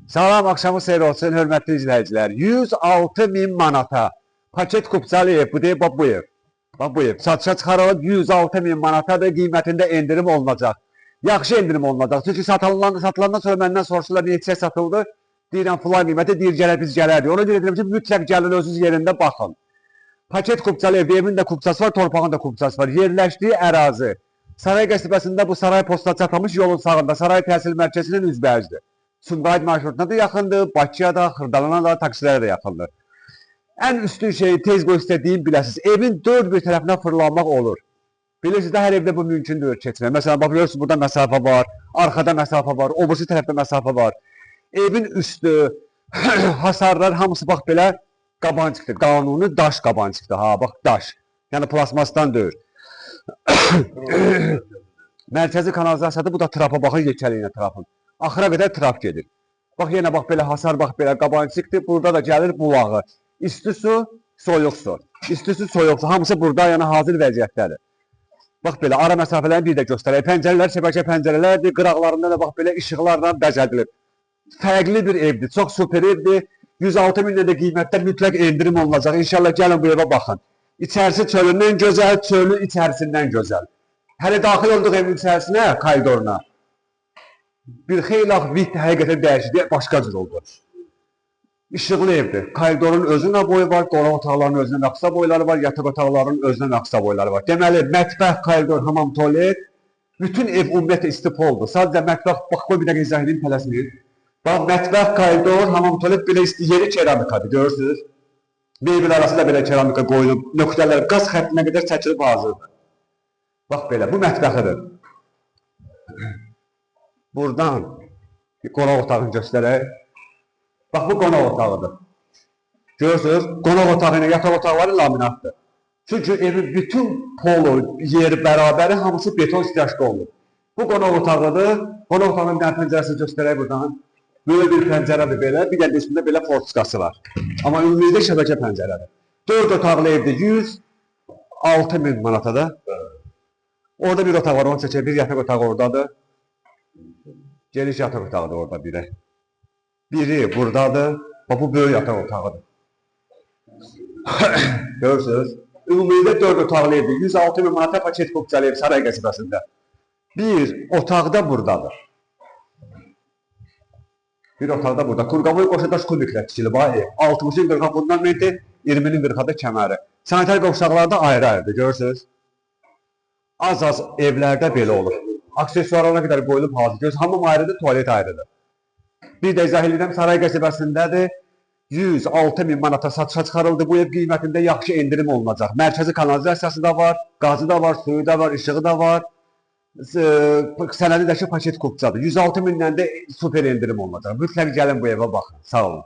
Salam, axşamı xeyir olsun, hörmətli izləyicilər. 106 min manata paket kupçalı ev, bu deyib, bu ev. Bu ev satışa çıxarılıb 106 min manatadır, qiymətində endirim olunacaq. Yaxşı endirim olunacaq. Çünki satılandan sonra məndən soruşurlar, neçə satıldı? Deyirəm, filan qiyməti, deyir, gələr biz gələrdik. Ona görə deyirəm ki, mütləq gəlin özünüz yerində baxın. Paket kupçalı ev, evin də kupçası var, torpağın da kupçası var. Yerləşdiyi ərazi. Saray qəsəbəsində bu saray postuna çatılmış yolun sağında, saray təhsil mərkəzinin üzbəyizidir. Sumqayıt marşrutuna da yaxındır, Bakıya da, Xırdalana da, taksilərə də yaxındır. Ən üstün şey, tez qoy istədiyim biləsiniz, evin dörd bir tərəfinə fırlanmaq olur. Bilirsiniz də, hər evdə bu mümkün deyil keçmək. Məsələn, görürsünüz, burada məsafə var, arxada məsafə var, o birisi tərəfdə məsafə var. Evin üstü, hasarlar hamısı bax belə qabancıqdır. Qanuni daş qabancıqdır, ha, bax daş. Yəni plasmasdan deyil. Mərkəzi kanalizasiyadır, bu da trapa baxır, yekəliyinə trapın. Axıra qədər trap gedir. Bax, yenə bax belə hasar, bax belə qabancıqdır. Burada da gəlir bulağı. İsti su, soyuq su. İsti su, soyuq su. Hamısı burada, yəni hazır vəziyyətdədir. Bax belə, ara məsafələrini bir də göstərək. Pəncərələr, şəbəkə pəncərələrdir. Qıraqlarında da bax belə işıqlarla bəzədilib. Fərqli bir evdir, çox super evdir. 106 min də qiymətdə mütləq endirim olunacaq. İnşallah gəlin bu evə baxın. İçərisi çölündən gözəl, çölü içərisindən gözəl. Hələ daxil olduq evin içərisinə, koridoruna. Bir xeyli vid həqiqətən dəyişikliyə başqa cür oldu. İşıqlı evdir. Koridorun özünə boyu var, qonaq otaqlarının özünə qısa boyları var, yataq otaqlarının özünə qısa boyları var. Deməli, mətbəx, koridor, hamam, tualet, bütün ev ümumiyyətlə istifoldur. Sadəcə mətbəx, bax, qoy bir dəqiqə izah edeyim, tələsməyin. Bax, mətbəx, koridor, hamam, tualet belə yeri keramikadır, görürsünüz. Meyvələr arasında belə keramika qoyulub, nöqtələr qaz xəttinə qədər çəkilib hazırdır. Bax belə, bu mətbəxidir. Buradan qonaq otağını göstərək. Bax, bu qonaq otağıdır. Görürsünüz, qonaq otağı ilə yataq otaqları laminatdır. Çünki evin bütün polu, yeri, bərabəri hamısı beton styaşda olur. Bu qonaq otağıdır. Qonaq otağının bir pəncərəsini göstərək buradan. Böyle bir pəncərədir belə, bir də üstündə belə fortiskası var. Amma ümumilikdə şəbəkə pəncərədir. 4 otaqlı evdir, 106 min manatadır. Orada bir otaq var, onu çəkək, bir yataq otağı oradadır. Geniş yataq otağıdır orada biri. Biri buradadır. Bu böyük yataq otağıdır. Görürsünüz. Ümumilikdə 4 otaqlı evdir. 106 min manata paket kupçalı ev saray qəsəbəsində. Bir otaqda buradadır. Bir otaqda burada. Kurqavoy qoşadaş kubiklə tikilib. 60-ın 40-a fundamenti, 20-nin 40-a da kəməri. Sanitar qovşaqlarda ayrı-ayrıdır. Görürsünüz. Az-az evlərdə belə olur. Aksesuarlarına qədər qoyulub hazır. Göz hamam ayrıdır, tualet ayrıdır. Bir də izah edirəm, saray qəsəbəsindədir. 106 min manata satışa çıxarıldı. Bu ev qiymətində yaxşı endirim olunacaq. Mərkəzi kanalizasiyası da var, qazı da var, suyu da var, işığı da var. Sənədindəki paket kupçadır. 106 mindən də super endirim olunacaq. Mütləq gəlin bu evə baxın. Sağ olun.